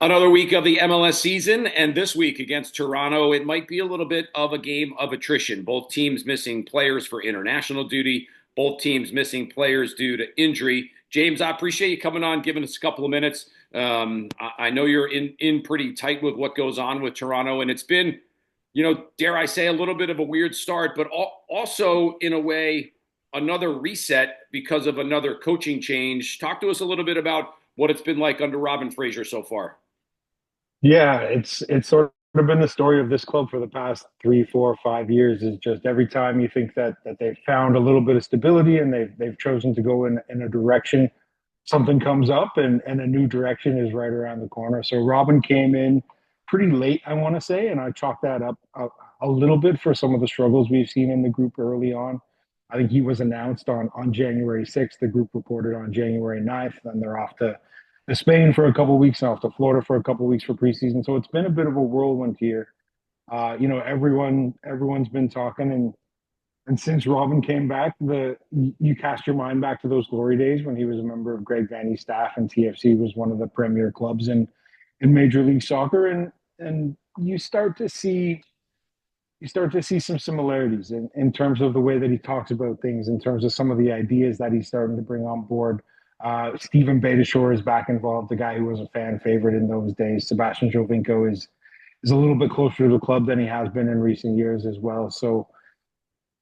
Another week of the MLS season, and this week against Toronto, it might be a little bit of a game of attrition. Both teams missing players for international duty, both teams missing players due to injury. James, I appreciate you coming on, giving us a couple of minutes. I know you're in pretty tight with what goes on with Toronto, and it's been, dare I say, a little bit of a weird start, but also in a way, another reset because of another coaching change. Talk to us a little bit about what it's been like under Robin Fraser so far. Yeah, it's sort of been the story of this club for the past 3, 4, 5 years. Is just every time you think that they've found a little bit of stability and they've chosen to go in a direction, something comes up and a new direction is right around the corner. So Robin came in pretty late, I want to say, and I chalked that up a little bit for some of the struggles we've seen in the group early on. I think he was announced on January 6th. The group reported on January 9th. Then they're off to Spain for a couple of weeks and off to Florida for a couple of weeks for preseason. So it's been a bit of a whirlwind here. Everyone's been talking and since Robin came back, the you cast your mind back to those glory days when he was a member of Greg Vanney's staff and TFC was one of the premier clubs in Major League Soccer, and you start to see some similarities in terms of the way that he talks about things, in terms of some of the ideas that he's starting to bring on board. Stephen Beitashour is back involved, the guy who was a fan favorite in those days. Sebastian Jovinko is a little bit closer to the club than he has been in recent years as well. So,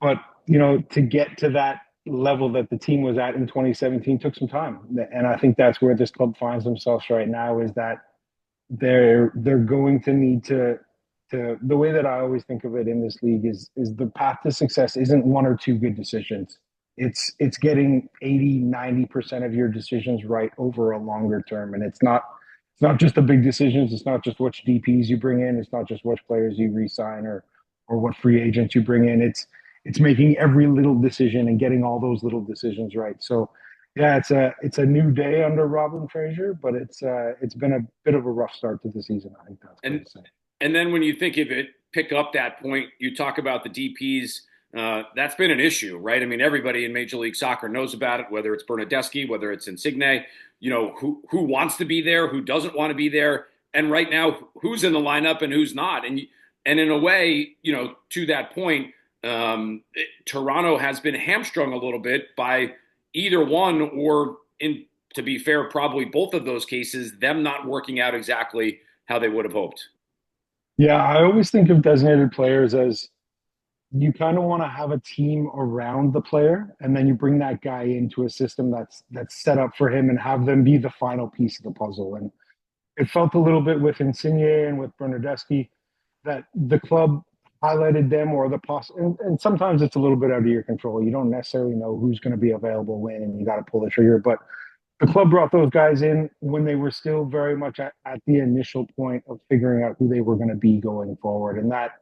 but to get to that level that the team was at in 2017 took some time, and I think that's where this club finds themselves right now. Is that they're going to need to the way that I always think of it in this league is the path to success isn't one or two good decisions. It's getting 80, 90% of your decisions right over a longer term. And it's not just the big decisions, it's not just which DPs you bring in, it's not just which players you re-sign or what free agents you bring in. It's making every little decision and getting all those little decisions right. So yeah, it's a new day under Robin Fraser, but it's been a bit of a rough start to the season. I think that's fair And to say. and then when you think of it, pick up that point, you talk about the DPs. That's been an issue, right? I mean, everybody in Major League Soccer knows about it, whether it's Bernadeschi, whether it's Insigne. Who wants to be there, who doesn't want to be there, and right now, who's in the lineup and who's not. And in a way, to that point, Toronto has been hamstrung a little bit by either one, or in to be fair, probably both of those cases, them not working out exactly how they would have hoped. Yeah, I always think of designated players as you kind of want to have a team around the player, and then you bring that guy into a system that's set up for him and have them be the final piece of the puzzle. And it felt a little bit with Insigne and with Bernardeschi that the club highlighted them or and sometimes it's a little bit out of your control. You don't necessarily know who's going to be available when, and you got to pull the trigger. But the club brought those guys in when they were still very much at the initial point of figuring out who they were going to be going forward, and that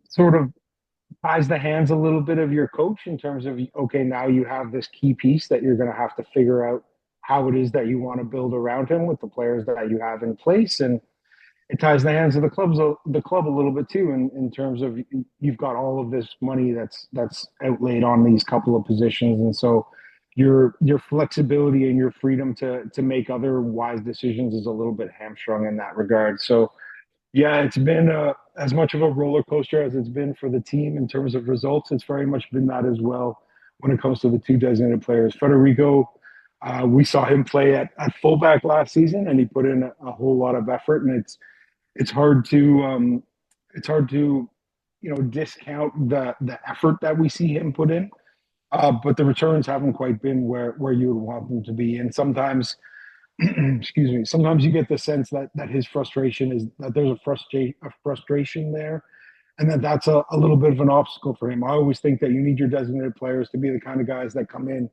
sort of ties the hands a little bit of your coach in terms of, okay, now you have this key piece that you're going to have to figure out how it is that you want to build around him with the players that you have in place. And it ties the hands of the club a little bit too, in terms of you've got all of this money that's outlaid on these couple of positions, and so your flexibility and your freedom to make other wise decisions is a little bit hamstrung in that regard. So yeah, it's been as much of a roller coaster as it's been for the team in terms of results. It's very much been that as well when it comes to the two designated players. Federico, we saw him play at fullback last season, and he put in a whole lot of effort. And it's hard to discount the effort that we see him put in. But the returns haven't quite been where you would want them to be. And sometimes excuse me, sometimes you get the sense that his frustration is that there's a frustration there, and that's a little bit of an obstacle for him. I always think that you need your designated players to be the kind of guys that come in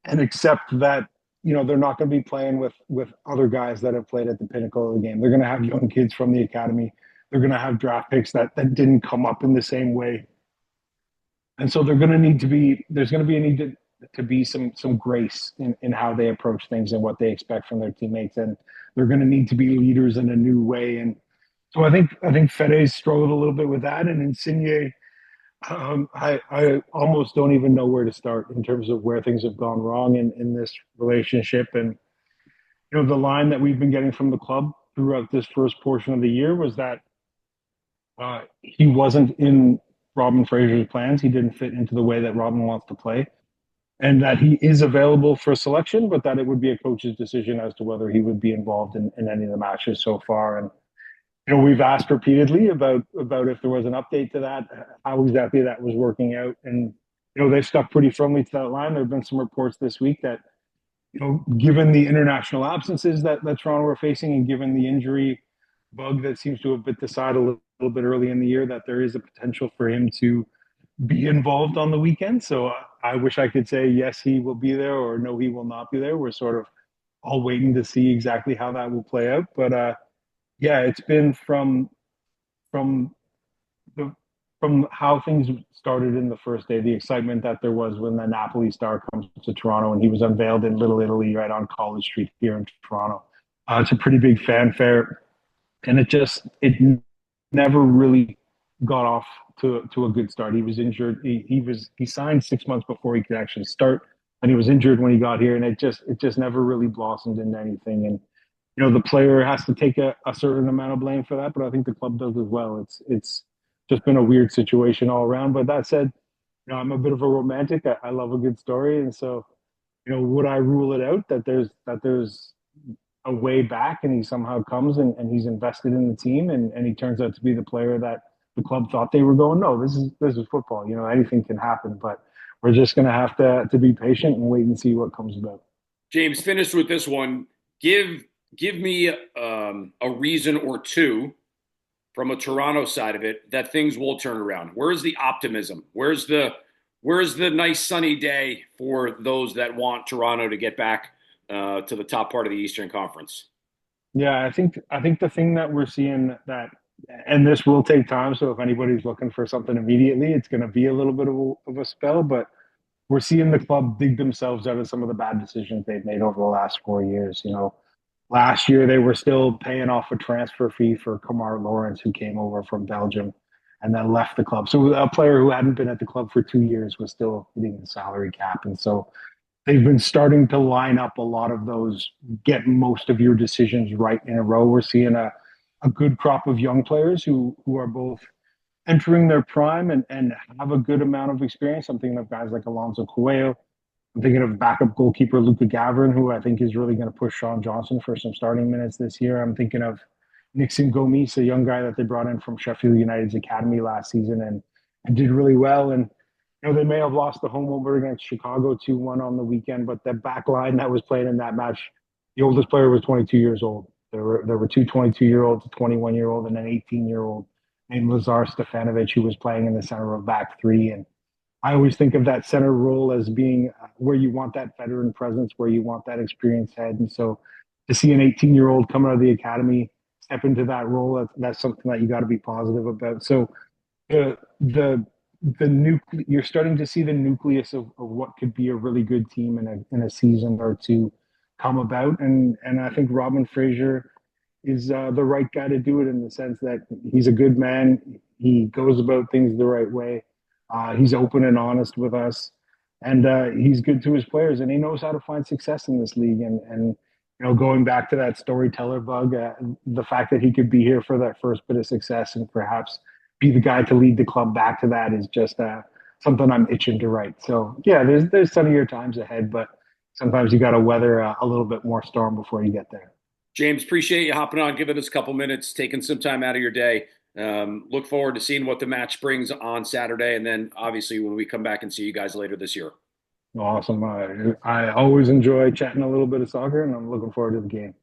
and accept that they're not going to be playing with other guys that have played at the pinnacle of the game. They're going to have young kids from the academy. They're going to have draft picks that didn't come up in the same way, and so they're going to need to be there's going to be a need to be some grace in how they approach things and what they expect from their teammates, and they're going to need to be leaders in a new way. And so I think Fede's struggled a little bit with that, and Insigne, I almost don't even know where to start in terms of where things have gone wrong in this relationship. And the line that we've been getting from the club throughout this first portion of the year was that he wasn't in Robin Fraser's plans. He didn't fit into the way that Robin wants to play, and that he is available for selection, but that it would be a coach's decision as to whether he would be involved in any of the matches so far. And we've asked repeatedly about if there was an update to that, how exactly that was working out, and they stuck pretty firmly to that line. There have been some reports this week that given the international absences that Toronto are facing, and given the injury bug that seems to have bit the side a little bit early in the year, that there is a potential for him to be involved on the weekend. So I wish I could say yes, he will be there, or no, he will not be there. We're sort of all waiting to see exactly how that will play out. But yeah, it's been from the from how things started in the first day, the excitement that there was when the Napoli star comes to Toronto and he was unveiled in Little Italy right on College Street here in Toronto. It's a pretty big fanfare, and it never really got off to a good start. He was injured. He signed 6 months before he could actually start, and he was injured when he got here, and it just never really blossomed into anything. And the player has to take a certain amount of blame for that, but I think the club does as well. It's just been a weird situation all around. But that said, I'm a bit of a romantic. I love a good story, and so would I rule it out that there's a way back and he somehow comes and he's invested in the team and he turns out to be the player that the club thought they were going? No, this is football. Anything can happen, but we're just going to have to be patient and wait and see what comes about. James, finish with this one. Give me a reason or two from a Toronto side of it that things will turn around. Where's the optimism? Where's the nice sunny day for those that want Toronto to get back to the top part of the Eastern Conference? Yeah, I think the thing that we're seeing that, and this will take time. So if anybody's looking for something immediately, it's going to be a little bit of a spell. But we're seeing the club dig themselves out of some of the bad decisions they've made over the last 4 years. Last year they were still paying off a transfer fee for Kamar Lawrence, who came over from Belgium and then left the club. So a player who hadn't been at the club for 2 years was still hitting the salary cap, and so they've been starting to line up a lot of those get most of your decisions right in a row. We're seeing a good crop of young players who are both entering their prime and have a good amount of experience. I'm thinking of guys like Alonso Coelho. I'm thinking of backup goalkeeper Luca Gavrin, who I think is really going to push Sean Johnson for some starting minutes this year. I'm thinking of Nixon Gomis, a young guy that they brought in from Sheffield United's academy last season and did really well. And they may have lost the home over against Chicago 2-1 on the weekend, but the back line that was playing in that match, the oldest player was 22 years old. There were two 22-year-olds, a 21-year-old, and an 18-year-old named Lazar Stefanovic, who was playing in the center of back three. And I always think of that center role as being where you want that veteran presence, where you want that experienced head. And so to see an 18-year-old come out of the academy, step into that role, that's something that you got to be positive about. So the you're starting to see the nucleus of what could be a really good team in a season or two come about, and I think Robin Fraser is the right guy to do it, in the sense that he's a good man. He goes about things the right way. He's open and honest with us, and he's good to his players, and he knows how to find success in this league. And going back to that storyteller bug, the fact that he could be here for that first bit of success and perhaps be the guy to lead the club back to that is just something I'm itching to write. So yeah, there's sunnier times ahead, but sometimes you got to weather a little bit more storm before you get there. James, appreciate you hopping on, giving us a couple minutes, taking some time out of your day. Look forward to seeing what the match brings on Saturday, and then obviously when we come back and see you guys later this year. Awesome. I always enjoy chatting a little bit of soccer, and I'm looking forward to the game.